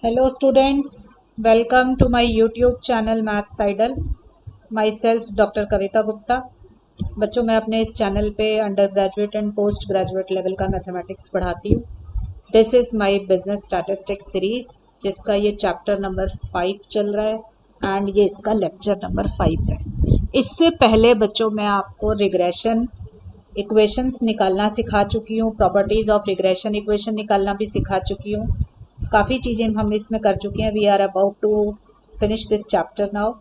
Hello students, welcome to my YouTube channel Maths Idol. Myself Dr. कविता गुप्ता। बच्चों मैं अपने इस चैनल पे under graduate and post graduate level का मैथमेटिक्स पढ़ाती हूँ। This is my business statistics series जिसका ये चैप्टर नंबर 5 चल रहा है एंड ये इसका लेक्चर नंबर 5 है। इससे पहले बच्चों मैं आपको रिग्रेशन इक्वेशंस निकालना सिखा चुकी हूँ, प्रॉपर्टीज़ ऑफ रिग्रेशन इक्वेशन निकालना भी सिखा चुकी हूँ। काफ़ी चीज़ें हम इसमें कर चुके हैं। We are about to finish this chapter now.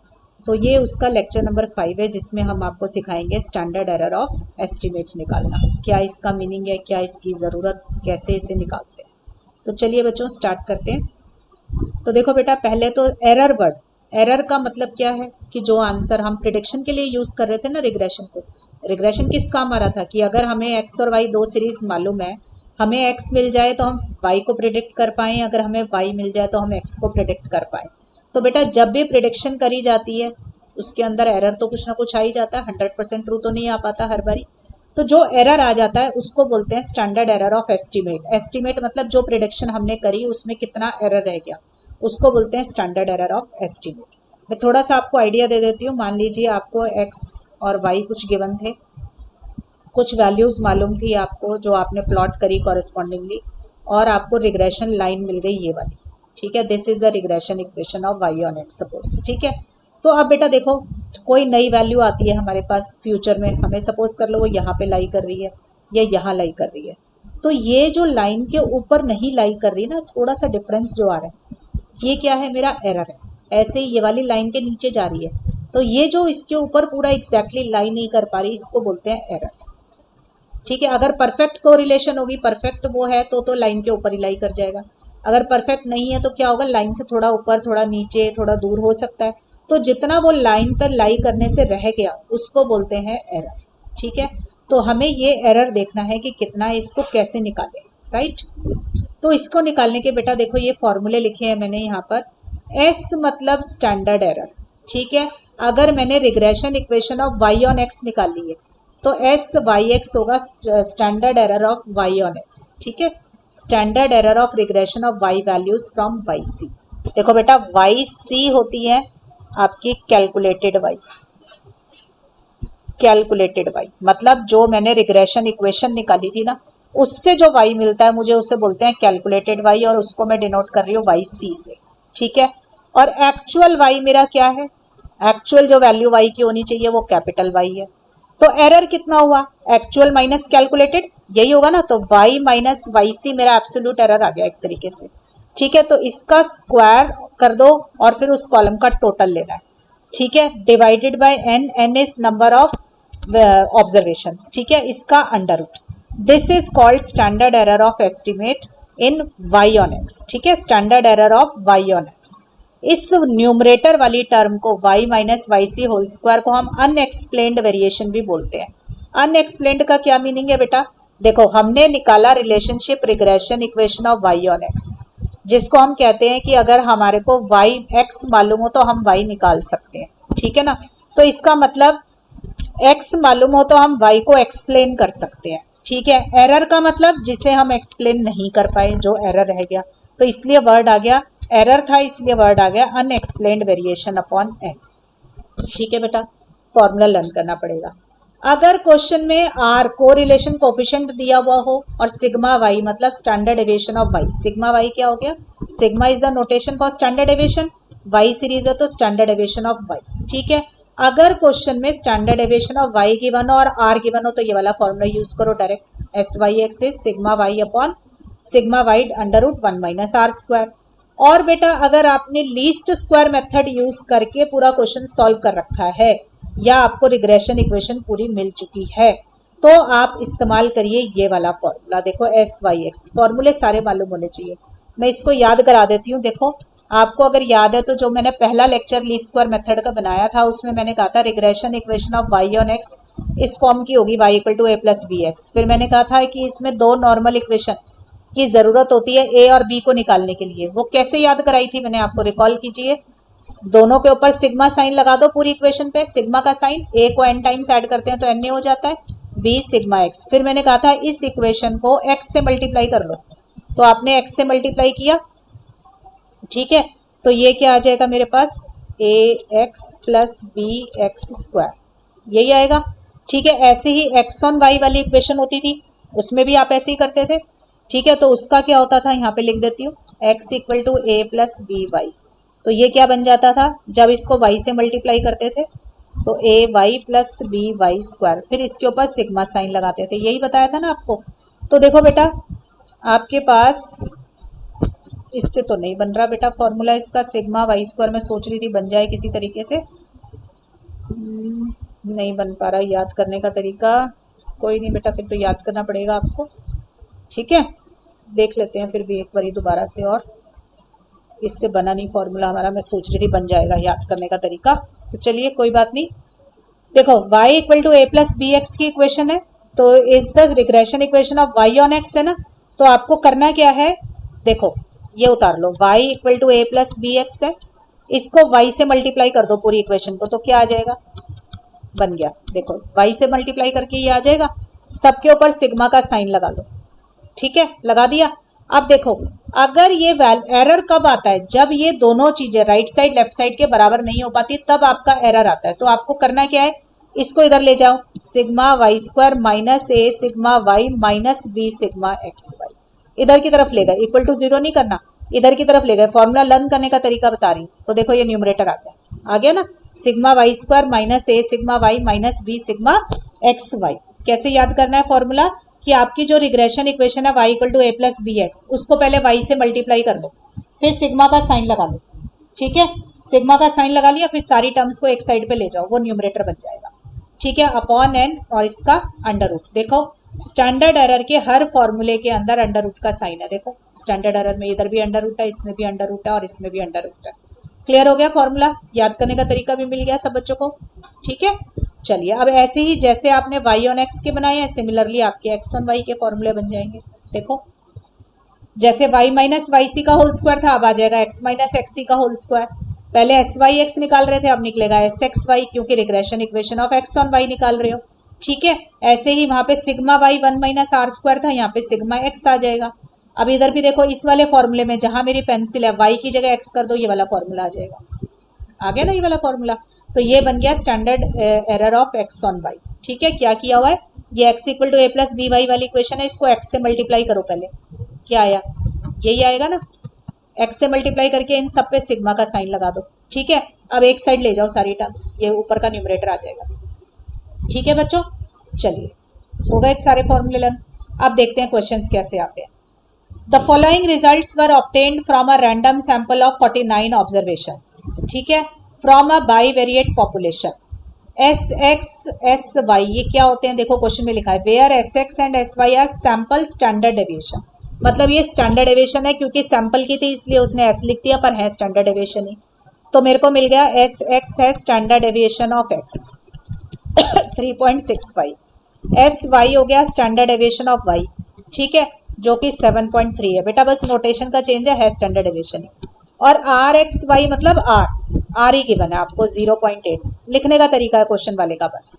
तो ये उसका लेक्चर नंबर 5 है जिसमें हम आपको सिखाएंगे स्टैंडर्ड एरर ऑफ एस्टिमेट निकालना, क्या इसका मीनिंग है, क्या इसकी ज़रूरत, कैसे इसे निकालते हैं। तो चलिए बच्चों स्टार्ट करते हैं। तो देखो बेटा, पहले तो एरर वर्ड, एरर का मतलब क्या है कि जो आंसर हम प्रिडिक्शन के लिए यूज़ कर रहे थे ना रिग्रेशन को, रिग्रेशन किस काम आ रहा था कि अगर हमें एक्स और वाई दो सीरीज मालूम है, हमें एक्स मिल जाए तो हम वाई को प्रिडिक्ट कर पाएँ, अगर हमें वाई मिल जाए तो हम एक्स को प्रिडिक्ट कर पाएँ। तो बेटा जब भी प्रिडिक्शन करी जाती है उसके अंदर एरर तो कुछ ना कुछ आ ही जाता है, 100% ट्रू तो नहीं आ पाता हर बारी। तो जो एरर आ जाता है उसको बोलते हैं standard error of estimate. Estimate मतलब जो प्रिडिक्शन हमने करी उसमें कितना एरर रह गया, उसको बोलते हैं स्टैंडर्ड एरर ऑफ एस्टिमेट। मैं थोड़ा सा आपको आइडिया दे देती हूँ। मान लीजिए आपको एक्स और वाई कुछ गिवन थे, कुछ वैल्यूज़ मालूम थी आपको जो आपने प्लॉट करी कॉरेस्पॉन्डिंगली, और आपको रिग्रेशन लाइन मिल गई ये वाली। ठीक है, this is the regression equation of Y on X suppose. ठीक है, तो अब बेटा देखो कोई नई वैल्यू आती है हमारे पास फ्यूचर में, हमें सपोज कर लो वो यहाँ पे लाई कर रही है या यहाँ लाई कर रही है। तो ये जो लाइन के ऊपर नहीं लाई कर रही ना, थोड़ा सा डिफरेंस जो आ रहा है, ये क्या है, मेरा एरर है। ऐसे ही ये वाली लाइन के नीचे जा रही है तो ये जो इसके ऊपर पूरा एग्जैक्टली लाई नहीं कर पा रही, इसको बोलते हैं एरर। ठीक है, अगर परफेक्ट कोरिलेशन होगी, परफेक्ट वो है तो लाइन के ऊपर ही लाई कर जाएगा। अगर परफेक्ट नहीं है तो क्या होगा, लाइन से थोड़ा ऊपर, थोड़ा नीचे, थोड़ा दूर हो सकता है। तो जितना वो लाइन पर लाई करने से रह गया उसको बोलते हैं एरर। ठीक है, तो हमें ये एरर देखना है कि कितना है, इसको कैसे निकालें। राइट, तो इसको निकालने के बेटा देखो ये फॉर्मूले लिखे हैं मैंने यहाँ पर। एस मतलब स्टैंडर्ड एरर। ठीक है, अगर मैंने regression equation of Y on X निकाली है तो एस वाई एक्स होगा standard error of Y on X. ठीक है, standard error of regression of Y values from Y C. देखो बेटा वाई सी होती है आपकी कैलकुलेटेड वाई। कैलकुलेटेड वाई मतलब जो मैंने रिग्रेशन इक्वेशन निकाली थी ना, उससे जो वाई मिलता है मुझे उसे बोलते हैं कैलकुलेटेड वाई, और उसको मैं डिनोट कर रही हूँ वाई सी से। ठीक है, और एक्चुअल वाई मेरा क्या है, एक्चुअल जो वैल्यू वाई की होनी चाहिए वो कैपिटल वाई है। तो एरर कितना हुआ, एक्चुअल माइनस कैलकुलेटेड, यही होगा ना। तो वाई माइनस वाई सी मेरा एब्सोल्यूट एरर आ गया एक तरीके से। ठीक है, तो इसका स्क्वायर कर दो और फिर उस कॉलम का टोटल लेना है। ठीक है, divided by N, N is number of observations. ठीक है, इसका under root. This is called standard error of estimate in Y on X. ठीक है, standard error of Y on X. इस न्यूमरेटर वाली टर्म को y minus Y C whole square को हम अनएक्सप्लेन्ड वेरिएशन भी बोलते हैं। अनएक्सप्लेन्ड का क्या मीनिंग है बेटा, देखो हमने निकाला relationship regression equation of y on x, जिसको हम कहते हैं कि अगर हमारे को y x मालूम हो तो हम y निकाल सकते हैं। ठीक है ना, तो इसका मतलब x मालूम हो तो हम y को एक्सप्लेन कर सकते हैं। ठीक है, एरर का मतलब जिसे हम एक्सप्लेन नहीं कर पाए, जो एरर रह गया, तो इसलिए वर्ड आ गया, एरर था इसलिए वर्ड आ गया अनएक्सप्लेन्ड वेरिएशन अपॉन एन। ठीक है बेटा, फॉर्मूला लर्न करना पड़ेगा। अगर क्वेश्चन में आर को रिलेशन कोफिशिएंट दिया हुआ हो और सिग्मा वाई मतलब standard deviation of Y, sigma Y क्या हो गया, sigma is the notation for standard deviation, Y series है तो स्टैंडर्ड डेविएशन ऑफ वाई। ठीक है, अगर क्वेश्चन में standard deviation of Y given हो और आर गिवन हो तो ये वाला फॉर्मूला यूज करो direct, S Y X is sigma Y upon sigma Y under root 1 minus are square. और बेटा अगर आपने लीस्ट स्क्वायर मेथड यूज करके पूरा क्वेश्चन सॉल्व कर रखा है या आपको रिग्रेशन इक्वेशन पूरी मिल चुकी है तो आप इस्तेमाल करिए ये वाला फॉर्मूला। देखो एस वाई एक्स, फॉर्मूले सारे मालूम होने चाहिए। मैं इसको याद करा देती हूँ। देखो आपको अगर याद है तो जो मैंने पहला लेक्चर लीस्ट स्क्वायर मेथड का बनाया था उसमें मैंने कहा था regression equation of Y on X इस फॉर्म की होगी, Y equal to A plus B X. फिर मैंने कहा था कि इसमें दो नॉर्मल इक्वेशन की जरूरत होती है ए और बी को निकालने के लिए। वो कैसे याद कराई थी मैंने आपको, रिकॉल कीजिए। दोनों के ऊपर सिग्मा साइन लगा दो पूरी इक्वेशन पे, सिग्मा का साइन, ए को एन टाइम्स ऐड करते हैं तो एन ए हो जाता है, बी सिग्मा एक्स। फिर मैंने कहा था इस इक्वेशन को एक्स से मल्टीप्लाई कर लो, तो आपने एक्स से मल्टीप्लाई किया ठीक है, तो ये क्या आ जाएगा मेरे पास, A X plus B X square, यही आएगा। ठीक है, ऐसे ही एक्स ऑन वाई वाली इक्वेशन होती थी, उसमें भी आप ऐसे ही करते थे। ठीक है, तो उसका क्या होता था, यहाँ पे लिख देती हूँ, X equal to A plus B Y. तो ये क्या बन जाता था, जब इसको वाई से मल्टीप्लाई करते थे तो A Y plus B Y square, फिर इसके ऊपर सिग्मा साइन लगाते थे, यही बताया था ना आपको। तो देखो बेटा, आपके पास इससे तो नहीं बन रहा बेटा फॉर्मूला इसका, सिग्मा वाई स्क्वायर मैं सोच रही थी बन जाए किसी तरीके से, नहीं बन पा रहा याद करने का तरीका। कोई नहीं बेटा, फिर तो याद करना पड़ेगा आपको। ठीक है, देख लेते हैं फिर भी एक बारी दोबारा से, और इससे बना नहीं फॉर्मूला हमारा, मैं सोच रही थी बन जाएगा याद करने का तरीका। तो चलिए कोई बात नहीं। देखो y equal to A plus B x की इक्वेशन है, तो is the regression equation of y on x है ना। तो आपको करना क्या है, देखो ये उतार लो, y equal to A plus B x है, इसको y से मल्टीप्लाई कर दो पूरी इक्वेशन को, तो क्या आ जाएगा, बन गया। देखो y से मल्टीप्लाई करके ये आ जाएगा, सबके ऊपर सिग्मा का साइन लगा लो। ठीक है, लगा दिया। अब देखो, अगर ये एरर कब आता है, जब ये दोनों चीजें राइट साइड लेफ्ट साइड के बराबर नहीं हो पाती, तब आपका एरर आता है। तो आपको करना क्या है, इसको इधर ले जाओ, sigma Y square minus A sigma Y minus B sigma X Y, इधर की तरफ ले गए, इक्वल टू जीरो नहीं करना, इधर की तरफ ले गए, फॉर्मूला लर्न करने का तरीका बता रही हूँ। तो देखो ये न्यूमरेटर आ गया ना, sigma Y square minus A sigma Y minus B sigma X Y. कैसे याद करना है फॉर्मूला, कि आपकी जो रिग्रेशन इक्वेशन है y equal to A plus B X, उसको पहले y से मल्टीप्लाई कर दो, फिर सिग्मा का साइन लगा लो। ठीक है, सिग्मा का साइन लगा लिया, फिर सारी टर्म्स को एक साइड पे ले जाओ, वो न्यूमरेटर बन जाएगा। ठीक है, अपॉन एन और इसका अंडर रूट। देखो स्टैंडर्ड एरर के हर फॉर्मूले के अंदर अंडर रूट का साइन है, देखो स्टैंडर्ड एरर में इधर भी अंडर रूट है, इसमें भी अंडर रूट है और इसमें भी अंडर रूट है। क्लियर हो गया फॉर्मूला, याद करने का तरीका भी मिल गया सब बच्चों को। ठीक है, चलिए अब ऐसे ही जैसे आपने y ऑन x के बनाए हैं, सिमिलरली आपके x ऑन y के फॉर्मूले बन जाएंगे। देखो जैसे y माइनस वाई सी का होल स्क्वायर था, अब आ जाएगा x माइनस एक्स सी का होल स्क्वायर। पहले एस वाई एक्स निकाल रहे थे, अब निकलेगा एस एक्स वाई, क्योंकि regression equation of x on y निकाल रहे हो। ठीक है, ऐसे ही वहां पे sigma y one minus are square था, यहाँ पे सिग्मा एक्स आ जाएगा। अब इधर भी देखो, इस वाले फॉर्मूले में जहां मेरी पेंसिल है, y की जगह x कर दो, ये वाला फॉर्मूला आ जाएगा। आ गया ना ये वाला फॉर्मूला, तो ये बन गया standard error of x on y। ठीक है, क्या किया हुआ है, ये x equal to A plus B y वाली इक्वेशन है, इसको x से मल्टीप्लाई करो पहले, क्या आया, यही आएगा ना। x से मल्टीप्लाई करके इन सब पे सिग्मा का साइन लगा दो। ठीक है, अब एक साइड ले जाओ सारी टर्म्स, ये ऊपर का न्यूमरेटर आ जाएगा। ठीक है बच्चों, चलिए हो गए सारे फॉर्मूले लर्न। अब देखते हैं क्वेश्चंस कैसे आते हैं। The following results were obtained from a random sample of 49 observations. ठीक है, from a bivariate population. S x s y ये क्या होते हैं, देखो क्वेश्चन में लिखा है where s x and s y are sample standard deviation. मतलब ये स्टैंडर्ड डेविएशन है, क्योंकि सैंपल की थी इसलिए उसने एस लिख दिया, पर है स्टैंडर्ड डेविएशन ही। तो मेरे को मिल गया एस एक्स है standard deviation of x 3.65, s y हो गया स्टैंडर्ड डेविएशन ऑफ वाई, ठीक है, जो कि 7.3 है। बेटा बस नोटेशन का चेंज है स्टैंडर्ड डेविएशन। और आर एक्स वाई मतलब आर ही गिवन है आपको, 0.8 लिखने का तरीका है क्वेश्चन वाले का बस।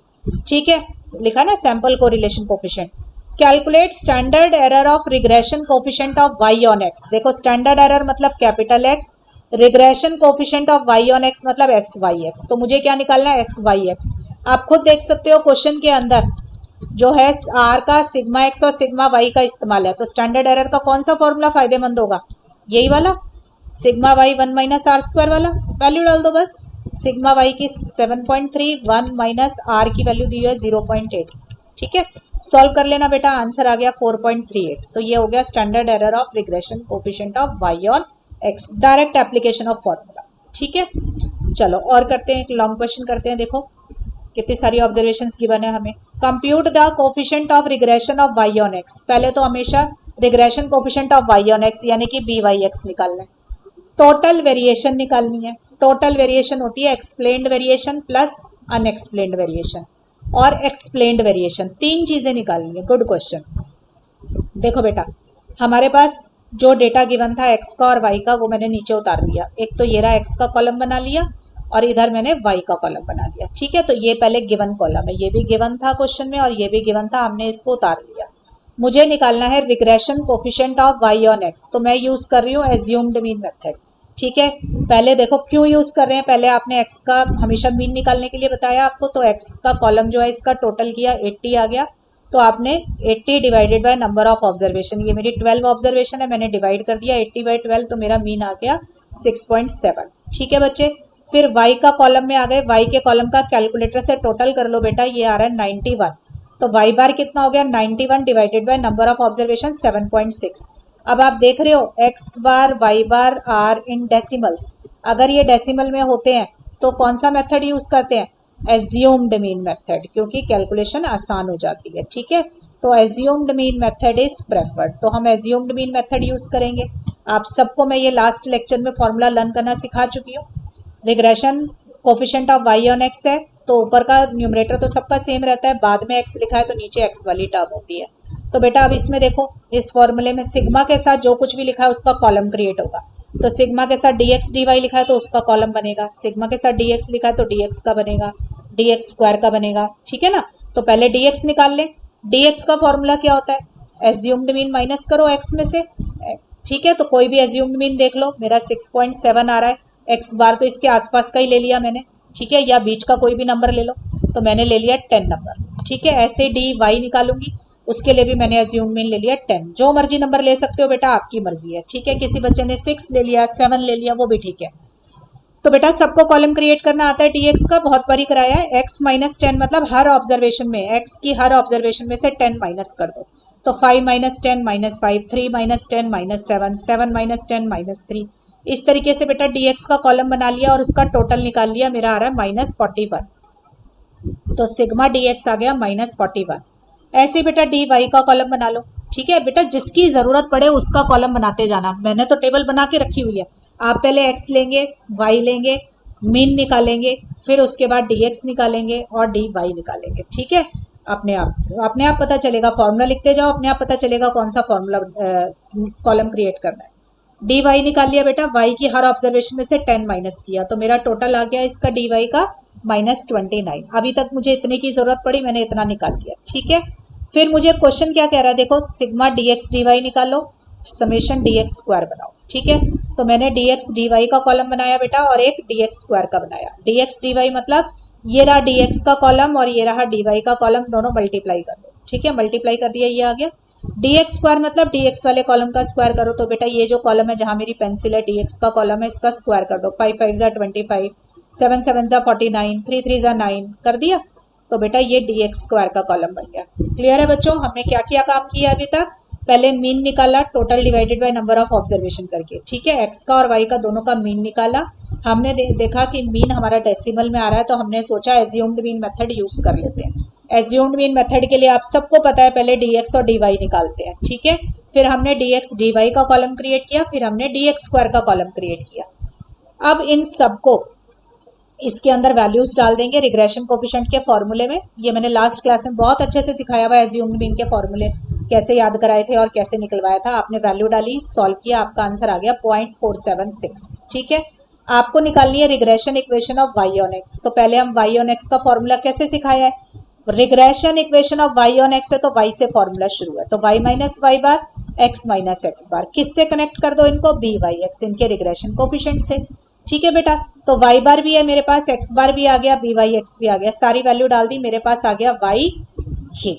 ठीक है, लिखा ना sample correlation coefficient. Calculate standard error of regression coefficient of Y on x. देखो स्टैंडर्ड एरर मतलब capital x, regression coefficient of Y on x मतलब एस वाई एक्स। तो मुझे क्या निकालना है, एस वाई एक्स। आप खुद देख सकते हो क्वेश्चन के अंदर जो है आर का सिग्मा एक्स और सिग्मा वाई का इस्तेमाल है। तो स्टैंडर्ड एरर का कौन सा फॉर्मूला फायदेमंद होगा, यही वाला sigma y one minus are square वाला। वैल्यू डाल दो बस, सिग्मा वाई की 7.3, 1 माइनस आर की वैल्यू दी है 0.8। ठीक है, सॉल्व कर लेना बेटा, आंसर आ गया 4.38। तो ये हो गया standard error of regression coefficient of Y on x, direct application of formula. ठीक है, चलो और करते हैं, एक लॉन्ग क्वेश्चन करते हैं। देखो कितनी सारी ऑब्जर्वेशंस गिवन है हमें। Compute the coefficient of regression of Y on x. पहले तो हमेशा regression coefficient of Y on x यानी कि बी वाई एक्स निकालना है। टोटल वेरिएशन निकालनी है। टोटल वेरिएशन होती है explained variation plus unexplained variation और एक्सप्लेन्ड वेरिएशन, तीन चीजें निकालनी है। Good question. देखो बेटा, हमारे पास जो डेटा गिवन था एक्स का और वाई का, वो मैंने नीचे उतार लिया। एक तो ये रहा एक्स का कॉलम बना लिया और इधर मैंने वाई का कॉलम बना लिया। ठीक है, तो ये पहले गिवन कॉलम है, ये भी गिवन था क्वेश्चन में और ये भी गिवन था, हमने इसको उतार लिया। मुझे निकालना है regression coefficient of Y on x, तो मैं यूज कर रही हूँ एज्यूम्ड मीन मेथड। ठीक है, पहले देखो क्यों यूज कर रहे हैं, पहले आपने एक्स का हमेशा मीन निकालने के लिए बताया आपको, तो एक्स का कॉलम जो है इसका टोटल किया 80 आ गया, तो आपने 80 divided by number of observation, ये मेरी 12 ऑब्जर्वेशन है, मैंने डिवाइड कर दिया 80/12, तो मेरा मीन आ गया 6.7। ठीक है बच्चे, फिर y का कॉलम में आ गए, y के कॉलम का कैलकुलेटर से टोटल कर लो बेटा, ये आ रहा है 91, तो y बार कितना हो गया 91 divided by number of observation 7.6। अब आप देख रहे हो x bar y bar are in decimals, अगर ये डेसिमल में होते हैं तो कौन सा मेथड यूज करते हैं, एज्यूम्ड मीन मेथड, क्योंकि कैलकुलेशन आसान हो जाती है। ठीक है, तो assumed mean method is preferred, तो हम एज्यूम्ड मीन मेथड यूज करेंगे। आप सबको मैं ये लास्ट लेक्चर में फॉर्मूला लर्न करना सिखा चुकी हूँ। Regression coefficient of y on x है, तो ऊपर का न्यूमरेटर तो सबका सेम रहता है, बाद में x लिखा है तो नीचे x वाली टर्म होती है। तो बेटा अब इसमें देखो, इस फॉर्मूले में सिग्मा के साथ जो कुछ भी लिखा है उसका कॉलम क्रिएट होगा, तो सिग्मा के साथ dx dy लिखा है तो उसका कॉलम बनेगा, सिग्मा के साथ dx लिखा है तो dx का बनेगा, dx स्क्वायर का बनेगा। ठीक है ना, तो पहले dx निकाल लें। dx का फॉर्मूला क्या होता है, एज्यूम्ड मीन माइनस करो x में से। ठीक है, तो कोई भी एज्यूम्ड मीन देख लो, मेरा 6.7 आ रहा है, एक्स बार तो इसके आसपास का ही ले लिया मैंने। ठीक है, या बीच का कोई भी नंबर ले लो, तो मैंने ले लिया 10 नंबर। ठीक है, ऐसे डी वाई निकालूंगी, उसके लिए भी मैंने एज्यूम मीन ले लिया 10। जो मर्जी नंबर ले सकते हो बेटा, आपकी मर्जी है। ठीक है, किसी बच्चे ने 6 ले लिया, 7 ले लिया, वो भी ठीक है। तो बेटा सबको कॉलम क्रिएट करना आता है dx का, बहुत बारी कराया है। x माइनस 10 मतलब हर ऑब्जर्वेशन में, x की हर ऑब्जर्वेशन में से 10 माइनस कर दो, तो 5 minus 10 minus 5, 3 minus 10 minus 7, 7 minus 10 minus 3। इस तरीके से बेटा dx का कॉलम बना लिया और उसका टोटल निकाल लिया, मेरा आ रहा है -41, तो सिग्मा dx आ गया -41। ऐसे बेटा dy का कॉलम बना लो। ठीक है बेटा, जिसकी जरूरत पड़े उसका कॉलम बनाते जाना, मैंने तो टेबल बना के रखी हुई है। आप पहले x लेंगे, y लेंगे, मीन निकालेंगे, फिर उसके बाद dx निकालेंगे और dy निकालेंगे। ठीक है, अपने आप पता चलेगा, फॉर्मूला लिखते जाओ, अपने आप पता चलेगा कौन सा फॉर्मूला कॉलम क्रिएट करना है। डी वाई निकाल लिया बेटा, y की हर ऑब्जर्वेशन में से 10 माइनस किया, तो मेरा टोटल आ गया इसका डी वाई का -29। अभी तक मुझे इतने की जरूरत पड़ी, मैंने इतना निकाल लिया। ठीक है, फिर मुझे क्वेश्चन क्या कह रहा है, देखो सिग्मा dx dy निकालो, समेशन dx स्क्वायर बनाओ। ठीक है, तो मैंने dx dy का कॉलम बनाया बेटा और एक dx स्क्वायर का बनाया। dx dy मतलब ये रहा dx का कॉलम और ये रहा dy का कॉलम, दोनों मल्टीप्लाई कर दो। ठीक है, मल्टीप्लाई कर दिया, ये आ गया। dx स्क्वायर मतलब dx वाले कॉलम का स्क्वायर करो, तो बेटा ये जो कॉलम है जहां मेरी पेंसिल है dx का कॉलम है, इसका स्क्वायर कर दो। 5 5 25, 7 7 49, 3 3 9 कर दिया, तो बेटा ये dx स्क्वायर का कॉलम बन गया। क्लियर है बच्चों, हमने क्या क्या काम किया अभी तक, पहले मीन निकाला total divided by number of observation करके। ठीक है, x का और y का दोनों का मीन निकाला, हमने देखा कि मीन हमारा डेसिमल में आ रहा है, तो हमने सोचा एज्यूम्ड मीन मेथड यूज कर लेते हैं। एज्यूम्ड मीन मेथड के लिए आप सबको पता है पहले dx और dy निकालते हैं। ठीक है, फिर हमने dx dy का कॉलम क्रिएट किया, फिर हमने dx स्क्वायर का कॉलम क्रिएट किया। अब इन सबको इसके अंदर वैल्यूज डाल देंगे रिग्रेशन कोफिशिएंट के फॉर्मूले में। ये मैंने लास्ट क्लास में बहुत अच्छे से सिखाया हुआ है, एज्यूम्ड मीन के फॉर्मूले कैसे याद कराए थे और कैसे निकलवाया था। आपने वैल्यू डाली, सॉल्व किया, आपका आंसर आ गया 0.476। ठीक है, आपको निकालनी है regression equation of y on x। तो पहले हम y ऑन x का फॉर्मूला कैसे सिखाया है, regression equation of y on x है तो y से फॉर्मूला शुरू है, तो y माइनस वाई बार x माइनस एक्स बार, किससे कनेक्ट कर दो इनको, बी वाई एक्स, इनके रिग्रेशन कोफिशिएंट से। ठीक है बेटा, तो y बार भी है मेरे पास, x बार भी आ गया, बी वाई एक्स भी आ गया, सारी वैल्यू डाल दी, मेरे पास आ गया y ये।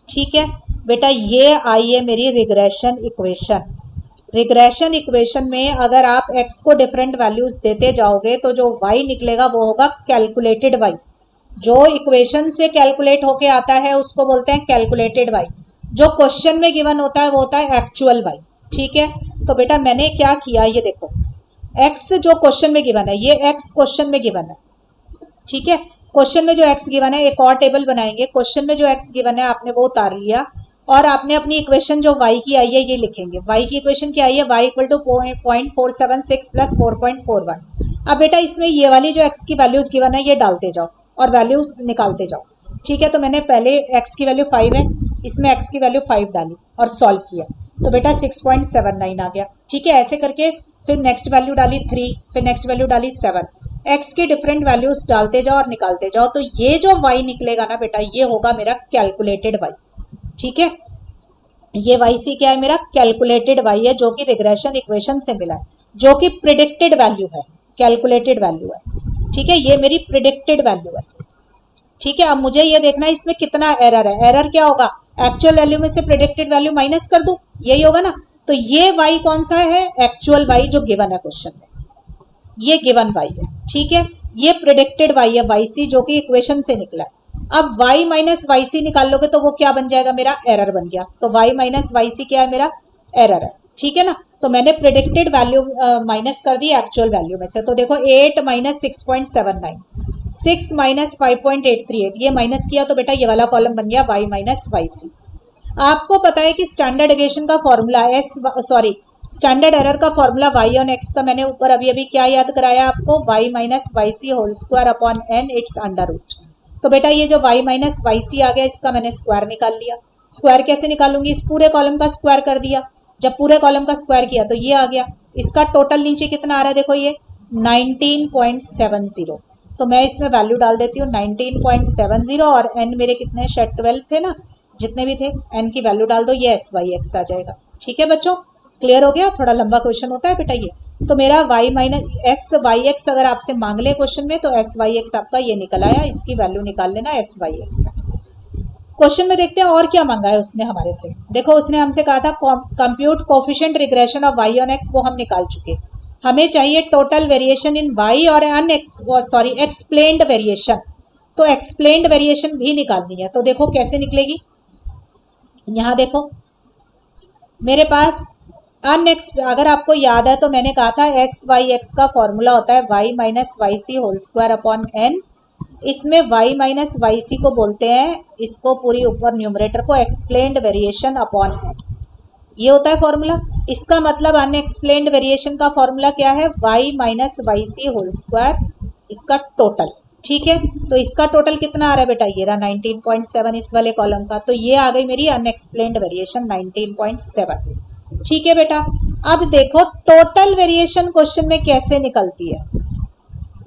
ठीक है बेटा, ये आई है मेरी रिग्रेशन इक्वेशन। रिग्रेशन इक्वेशन में अगर आप x को डिफरेंट वैल्यूज देते जाओगे तो जो y निकलेगा वो होगा कैलकुलेटेड y। जो इक्वेशन से कैलकुलेट होके आता है उसको बोलते हैं कैलकुलेटेड y। जो क्वेश्चन में गिवन होता है वो होता है एक्चुअल y। ठीक है, तो बेटा मैंने क्या किया, ये देखो x जो क्वेश्चन में गिवन है, ये x क्वेश्चन में गिवन है। ठीक है, क्वेश्चन में जो x गिवन है, एक और टेबल बनाएंगे, क्वेश्चन में जो x गिवन है आपने वो उतार लिया और आपने अपनी इक्वेशन जो y की आई है ये लिखेंगे। y की इक्वेशन क्या आई है, y इक्वल टू 0.476 प्लस 4.41। अब बेटा इसमें ये वाली जो x की वैल्यूज गिवन है ये डालते जाओ और वैल्यूज निकालते जाओ। ठीक है, तो मैंने पहले x की वैल्यू 5 है, इसमें x की वैल्यू 5 डाली और सॉल्व किया, तो बेटा 6.79 आ गया। ठीक है, ऐसे करके फिर नेक्स्ट वैल्यू डाली 3, फिर नेक्स्ट वैल्यू डाली 7, x के डिफरेंट वैल्यूज डालते जाओ और निकालते जाओ, तो ये जो y निकलेगा ना बेटा ये होगा मेरा कैलकुलेटेड y। ठीक है, ये yc क्या है, मेरा कैलकुलेटेड y है जो कि रिग्रेशन इक्वेशन से मिला है। जो कि प्रिडिक्टेड वैल्यू है, कैलकुलेटेड वैल्यू है। ठीक है, ये मेरी प्रिडिक्टेड वैल्यू है। ठीक है, अब मुझे ये देखना है इसमें कितना एरर है। एरर क्या होगा, एक्चुअल वैल्यू में से प्रिडिक्टेड वैल्यू माइनस कर दूं, यही होगा ना। तो ये y कौन सा है, एक्चुअल y जो गिवन है क्वेश्चन में, ये गिवन y है। ठीक है, ये प्रिडिक्टेड y है, yc जो कि इक्वेशन से निकला है। अब y माइनस वाई सी निकाल लोगे तो वो क्या बन जाएगा, मेरा एरर बन गया। तो y माइनस वाई सी क्या है, मेरा एरर है। ठीक है ना, तो मैंने प्रिडिक्टेड वैल्यू माइनस कर दी एक्चुअल वैल्यू में से। तो देखो 8 माइनस 6.79, 6 माइनस 5.838, ये माइनस किया तो बेटा ये वाला कॉलम बन गया y माइनस वाई सी। आपको पता है कि स्टैंडर्ड डेविएशन का फॉर्मूला स्टैंडर्ड एरर का फॉर्मूला y ऑन x का मैंने ऊपर अभी अभी क्या याद कराया आपको, y minus Y C whole square upon n it's under root. तो बेटा ये जो y माइनस वाई सी आ गया, इसका मैंने स्क्वायर निकाल लिया। स्क्वायर कैसे निकालूंगी, इस पूरे कॉलम का स्क्वायर कर दिया। जब पूरे कॉलम का स्क्वायर किया तो ये आ गया। इसका टोटल नीचे कितना आ रहा है, देखो ये 19.70। तो मैं इसमें वैल्यू डाल देती हूँ 19.70, और n मेरे कितने शायद 12 थे ना, जितने भी थे n की वैल्यू डाल दो, ये एस वाई एक्स आ जाएगा। ठीक है बच्चों, क्लियर हो गया। थोड़ा लंबा क्वेश्चन होता है बेटा ये। तो मेरा y minus s Y x अगर आपसे मांग ले क्वेश्चन में, तो एस वाई एक्स आपका ये निकल आया, इसकी वैल्यू निकाल लेना एस वाई एक्स। क्वेश्चन में देखते हैं और क्या मांगा है उसने हमारे से। देखो उसने हमसे कहा था compute coefficient regression of y on x, वो हम निकाल चुके। हमें चाहिए टोटल वेरिएशन इन y और एक्सप्लेन्ड वेरिएशन। तो एक्सप्लेन्ड वेरिएशन भी निकालनी है। तो देखो कैसे निकलेगी, यहां देखो मेरे पास अगर आपको याद है तो मैंने कहा था एस वाई एक्स का फॉर्मूला होता है y minus Y C whole square upon n। इसमें y माइनस वाई सी को बोलते हैं, इसको पूरी ऊपर न्यूमरेटर को एक्सप्लेन्ड वेरिएशन अपॉन n, ये होता है फॉर्मूला। इसका मतलब अनएक्सप्लेन्ड वेरिएशन का फॉर्मूला क्या है, y minus Y C whole square, इसका टोटल। ठीक है, तो इसका टोटल कितना आ रहा है बेटा, ये रहा 19.7 इस वाले कॉलम का। तो ये आ गई मेरी अनएक्सप्लेन्ड वेरिएशन 19.7। ठीक है बेटा, अब देखो टोटल वेरिएशन क्वेश्चन में कैसे निकलती है।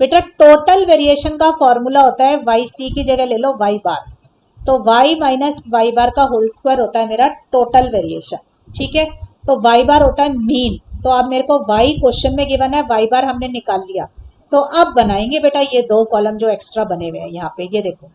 बेटा टोटल वेरिएशन का फॉर्मूला होता है वाई सी की जगह ले लो वाई बार, तो वाई माइनस वाई बार का होल स्क्वायर होता है मेरा टोटल वेरिएशन। ठीक है, तो वाई बार होता है मीन। तो अब मेरे को वाई क्वेश्चन में गिवन है, वाई बार हमने निकाल लिया। तो अब बनाएंगे बेटा ये दो कॉलम जो एक्स्ट्रा बने हुए हैं यहाँ पे, ये देखो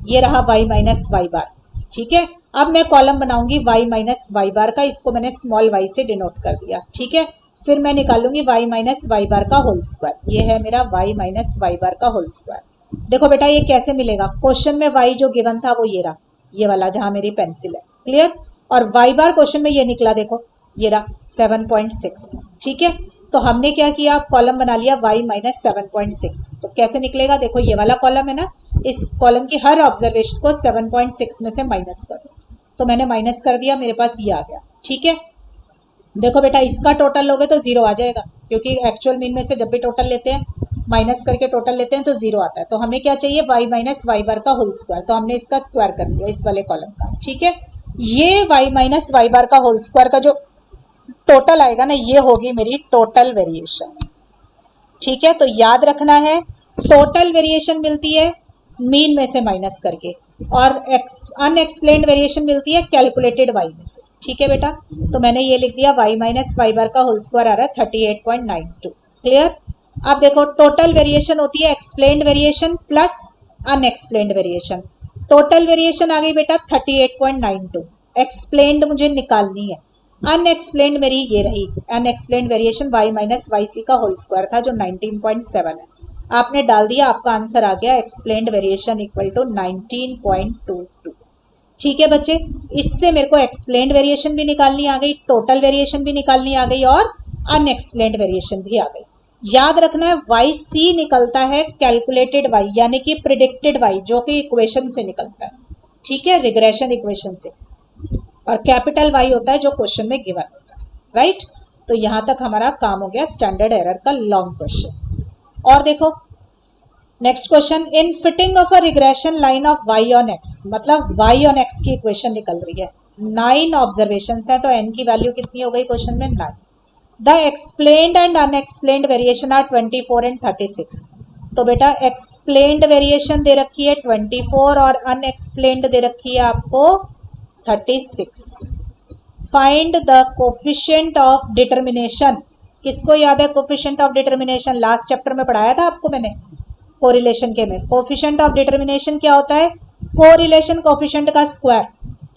ये रहा वाई माइनस वाई बार। ठीक है, अब मैं कॉलम बनाऊंगी y माइनस वाई बार का, इसको मैंने स्मॉल y से डिनोट कर दिया। ठीक है, फिर मैं निकालूंगी y माइनस वाई बार का होल स्क्वायर, ये है मेरा y माइनस वाई बार का होल स्क्वायर। देखो बेटा ये कैसे मिलेगा, क्वेश्चन में y जो गिवन था वो ये रहा, ये वाला जहां मेरी पेंसिल है, क्लियर। और y बार क्वेश्चन में ये निकला, देखो ये रहा 7.6। ठीक है, तो हमने क्या किया, कॉलम बना लिया y माइनस 7.6। तो कैसे निकलेगा, देखो ये वाला कॉलम है ना, इस कॉलम की हर ऑब्जर्वेशन को 7.6 में से माइनस कर दो। तो मैंने माइनस कर दिया, मेरे पास ये आ गया। ठीक है, देखो बेटा इसका टोटल लोगे तो 0 आ जाएगा, क्योंकि एक्चुअल मीन में से जब भी टोटल लेते हैं माइनस करके टोटल लेते हैं तो 0 आता है। तो हमें क्या चाहिए, y माइनस वाई बार का होल स्क्वायर, तो हमने इसका स्क्वायर कर लिया इस वाले कॉलम का। ठीक है, ये y माइनस वाई बार का होल स्क्वायर का जो टोटल आएगा ना, ये होगी मेरी टोटल वेरिएशन। ठीक है, तो याद रखना है टोटल वेरिएशन मिलती है मीन में से माइनस करके, और अनएक्सप्लेन्ड वेरिएशन मिलती है कैलकुलेटेड y में से। ठीक है बेटा, तो मैंने ये लिख दिया y माइनस वाई बार का होल स्क्वायर आ रहा है 38.92। क्लियर। अब देखो टोटल वेरिएशन होती है explained variation plus unexplained variation. Total variation आ गई बेटा 38.92, एक्सप्लेन्ड मुझे निकालनी है। अनएक्सप्लेन्ड मेरी ये रही, unexplained variation y minus Y c का होल स्क्वायर था जो 19.7 है, आपने डाल दिया, आपका आंसर आ गया एक्सप्लेन्ड वेरिएशन इक्वल टू 19.22। ठीक है बच्चे, इससे मेरे को एक्सप्लेन्ड वेरिएशन भी निकालनी आ गई, टोटल वेरिएशन भी निकालनी आ गई, और अनएक्सप्लेन्ड वेरिएशन भी आ गई। याद रखना है वाई सी निकलता है कैलकुलेटेड y, यानी कि प्रिडिक्टेड y, जो कि इक्वेशन से निकलता है। ठीक है, रिग्रेशन इक्वेशन से, और कैपिटल Y होता है जो क्वेश्चन में गिवन होता है। राइट, तो यहां तक हमारा काम हो गया स्टैंडर्ड एरर का लॉन्ग क्वेश्चन। और देखो next question, in fitting of a regression line of y on x, मतलब y ऑन x की इक्वेशन निकल रही है। 9 ऑब्जर्वेशन है, तो n की वैल्यू कितनी हो गई क्वेश्चन में, 9। The explained and unexplained variation are 24 and 36। तो बेटा एक्सप्लेन्ड वेरिएशन दे रखी है 24 और अनएक्सप्लेन्ड दे रखी है आपको 36। Find the coefficient of determination किसको याद है coefficient of determination? Last chapter में पढ़ाया था आपको मैंने कोरिलेशन के में। कोफिशिएंट ऑफ डिटर्मिनेशन क्या होता है? कोरिलेशन कोफिशिएंट का स्क्वायर,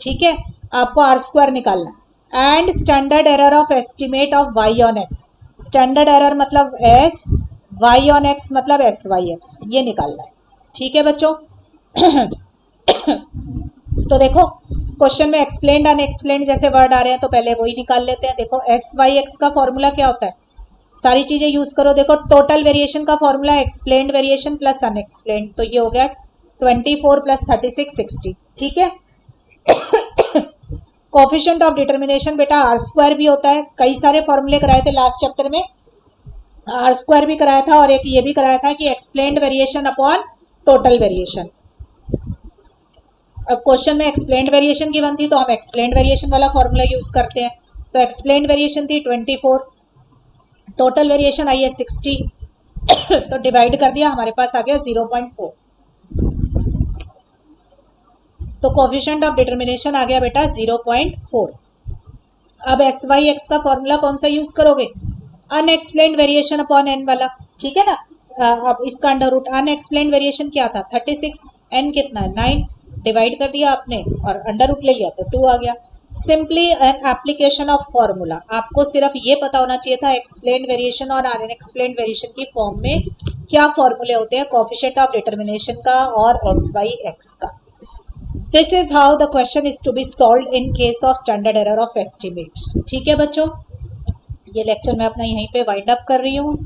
ठीक है, आपको आर स्क्वायर निकालना है। And standard error of estimate of Y on x, standard error मतलब एस, वाई ऑन एक्स मतलब एस वाई एक्स, ये निकालना है, ठीक है बच्चों। तो देखो क्वेश्चन में एक्सप्लेन्ड अनएक्सप्लेन्ड जैसे वर्ड आ रहे हैं तो पहले वही निकाल लेते हैं। देखो एस वाई एक्स का फॉर्मूला क्या होता है? सारी चीजें यूज करो। देखो टोटल वेरिएशन का formula explained variation plus unexplained, तो ये हो गया 24 प्लस 36 60, ठीक है। कोफिशिएंट ऑफ डिटर्मिनेशन बेटा आर स्क्वायर भी होता है, कई सारे फॉर्मूले कराए थे लास्ट चैप्टर में, आर स्क्वायर भी कराया था और एक ये भी कराया था कि explained variation upon total variation. अब क्वेश्चन में एक्सप्लेन्ड वेरिएशन की बनती तो हम एक्सप्लेन्ड वेरिएशन वाला फॉर्मूला यूज करते हैं। तो एक्सप्लेन्ड वेरिएशन थी 24, टोटल वेरिएशन आई है 60, तो डिवाइड कर दिया, हमारे पास आ गया 0.4। तो कोफिशिएंट ऑफ डिटर्मिनेशन आ गया बेटा 0.4। अब एस वाई एक्स का फॉर्मूला कौन सा यूज करोगे? अनएक्सप्लेन्ड वेरिएशन अपॉन एन वाला, ठीक है ना। अब इसका अंडर रूट, अनएक्सप्लेन्ड वेरिएशन क्या था? 36, एन कितना है? 9, डिवाइड कर दिया आपने और अंडर रूट ले लिया तो 2 आ गया। Simply an application of formula, आपको सिर्फ ये पता होना चाहिए था एक्सप्लेन्ड वेरिएशन और अनएक्सप्लेन्ड वेरिएशन की फॉर्म में क्या फॉर्मूले होते हैं कोफिशिएंट ऑफ डिटर्मिनेशन का और एस वाई एक्स का। This is how the question is to be solve in case of standard error of estimate, ठीक है बच्चों। ये लेक्चर मैं अपना यहीं पे वाइंड अप कर रही हूँ।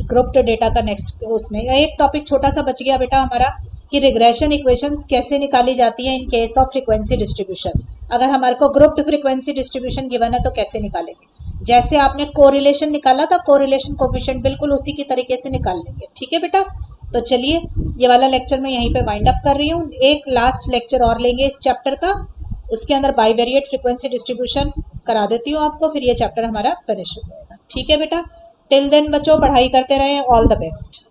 ग्रुप्ड डेटा का नेक्स्ट उसमें एक टॉपिक छोटा सा बच गया बेटा हमारा कि रिग्रेशन इक्वेशंस कैसे निकाली जाती है इन केस ऑफ फ्रीक्वेंसी डिस्ट्रीब्यूशन। अगर हमारे को ग्रुप्ड फ्रीक्वेंसी डिस्ट्रीब्यूशन गिवन है तो कैसे निकालेंगे? जैसे आपने कोरिलेशन निकाला था, कोरिलेशन कोफिशिएंट बिल्कुल उसी की तरीके से निकाल लेंगे, ठीक है बेटा। तो चलिए ये वाला लेक्चर मैं यहीं पे वाइंड अप कर रही हूँ। एक लास्ट लेक्चर और लेंगे इस चैप्टर का, उसके अंदर बाइवेरिएट फ्रीक्वेंसी डिस्ट्रीब्यूशन करा देती हूँ आपको, फिर ये चैप्टर हमारा फिनिश हो जाएगा, ठीक है बेटा। टिल देन बच्चों पढ़ाई करते रहें, ऑल द बेस्ट।